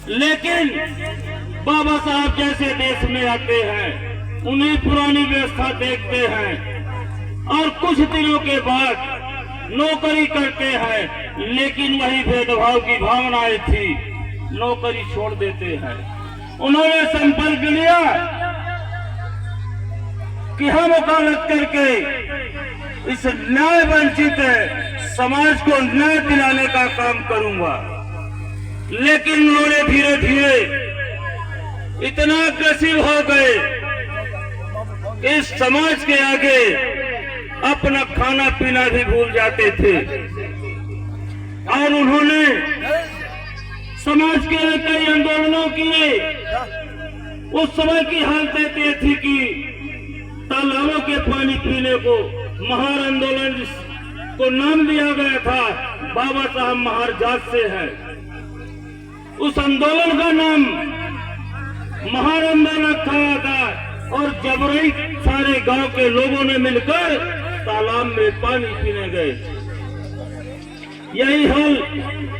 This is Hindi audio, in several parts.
लेकिन बाबा साहब जैसे देश में आते हैं, उन्हें पुरानी व्यवस्था देखते हैं और कुछ दिनों के बाद नौकरी करते हैं, लेकिन वही भेदभाव की भावनाएं थी, नौकरी छोड़ देते हैं। उन्होंने संपर्क लिया कि हम वकालत करके इस न्याय वंचित समाज को न्याय दिलाने का काम करूंगा। लेकिन उन्होंने धीरे धीरे इतना अग्रेसिव हो गए, इस समाज के आगे अपना खाना पीना भी भूल जाते थे और उन्होंने समाज के लिए कई आंदोलनों किए। उस समय की हालत ये थी कि तालाबों के पानी पीने को महार आंदोलन को नाम दिया गया था, बाबा साहब महार जात से है। उस आंदोलन का नाम महार आंदोलन रखा था और जबरई सारे गांव के लोगों ने मिलकर तालाब में पानी पीने गए। यही हाल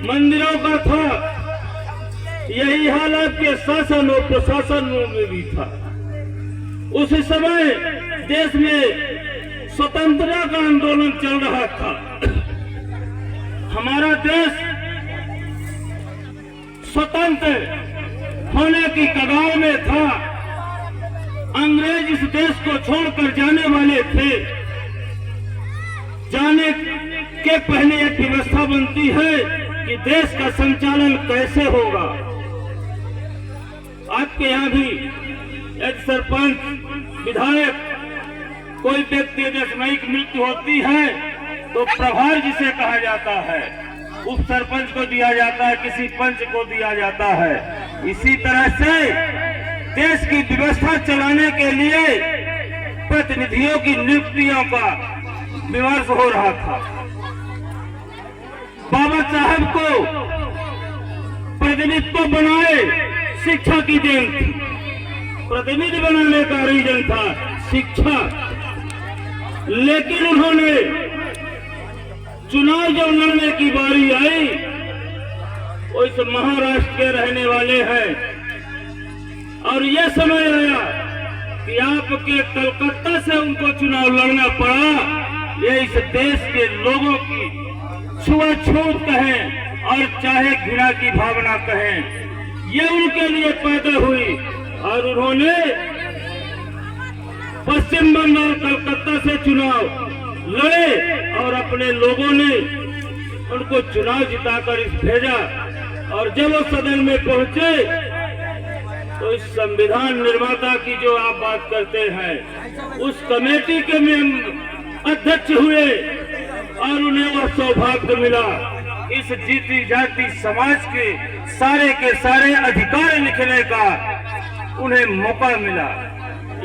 मंदिरों का था, यही हाल आपके शासन और प्रशासनों में भी था। उस समय देश में स्वतंत्रता का आंदोलन चल रहा था। हमारा देश स्वतंत्र होने की कगार में था। अंग्रेज इस देश को छोड़कर जाने वाले थे। जाने के पहले एक व्यवस्था बनती है कि देश का संचालन कैसे होगा। आपके यहाँ भी एक सरपंच, विधायक, कोई व्यक्ति अकस्मात मृत्यु होती है तो प्रभार जिसे कहा जाता है, उप सरपंच को दिया जाता है, किसी पंच को दिया जाता है। इसी तरह से देश की व्यवस्था चलाने के लिए प्रतिनिधियों की नियुक्तियों का विमर्श हो रहा था। बाबा साहब को प्रतिनिधित्व बनाए शिक्षा की देन थी। प्रतिनिधि बनाने का रीजन था शिक्षा। लेकिन उन्होंने चुनाव जब लड़ने की बारी आई, वो इस महाराष्ट्र के रहने वाले हैं और यह समय आया कि आपके कलकत्ता से उनको चुनाव लड़ना पड़ा। ये इस देश के लोगों की छुआछूत कहें और चाहे घृणा की भावना कहें, ये उनके लिए पैदा हुई और उन्होंने पश्चिम बंगाल कलकत्ता से चुनाव लड़े और अपने लोगों ने उनको चुनाव जिताकर भेजा। और जब वो सदन में पहुंचे तो इस संविधान निर्माता की जो आप बात करते हैं, उस कमेटी के में अध्यक्ष हुए और उन्हें वह सौभाग्य मिला, इस जीती जाती समाज के सारे अधिकार लिखने का उन्हें मौका मिला।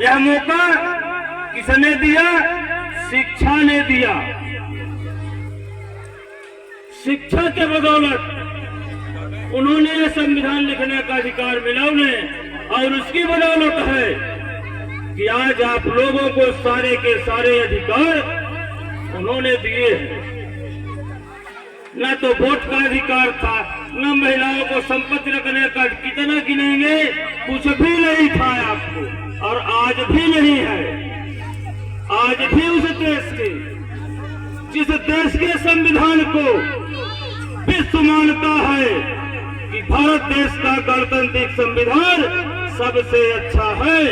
यह मौका किसने दिया? शिक्षा ने दिया। शिक्षा के बदौलत उन्होंने यह संविधान लिखने का अधिकार मिला उन्हें, और उसकी बदौलत है कि आज आप लोगों को सारे के सारे अधिकार उन्होंने दिए हैं। न तो वोट का अधिकार था, न महिलाओं को संपत्ति रखने का, कितना गिनेंगे, कुछ भी नहीं था आपको, और आज भी नहीं है। आज भी उस देश के, जिस देश के संविधान को विश्व मानता है कि भारत देश का गणतांत्रिक संविधान सबसे अच्छा है,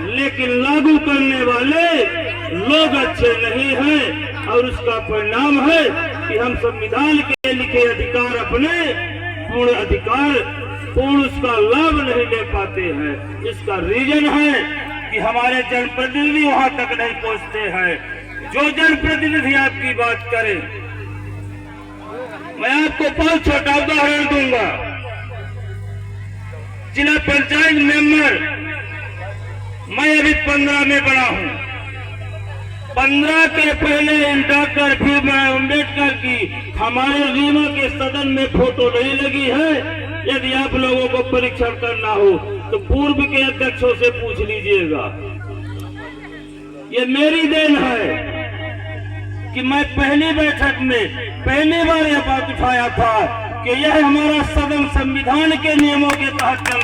लेकिन लागू करने वाले लोग अच्छे नहीं हैं, और उसका परिणाम है कि हम संविधान के लिखे अधिकार अपने पूर्ण उसका लाभ नहीं ले पाते हैं। इसका रीजन है कि हमारे जनप्रतिनिधि वहां तक नहीं पहुंचते हैं। जो जनप्रतिनिधि आपकी बात करें, मैं आपको बहुत छोटा उदाहरण दूंगा। जिला पंचायत मेंबर मैं अभी 15 में बड़ा हूं। 15 के पहले डॉक्टर भीमराव अम्बेडकर की हमारे रीवा के सदन में फोटो नहीं लगी है। यदि आप लोगों को परीक्षण करना हो तो पूर्व के अध्यक्षों से पूछ लीजिएगा। ये मेरी देन है कि मैं पहली बैठक में पहली बार यह बात उठाया था कि यह हमारा सदन संविधान के नियमों के तहत चल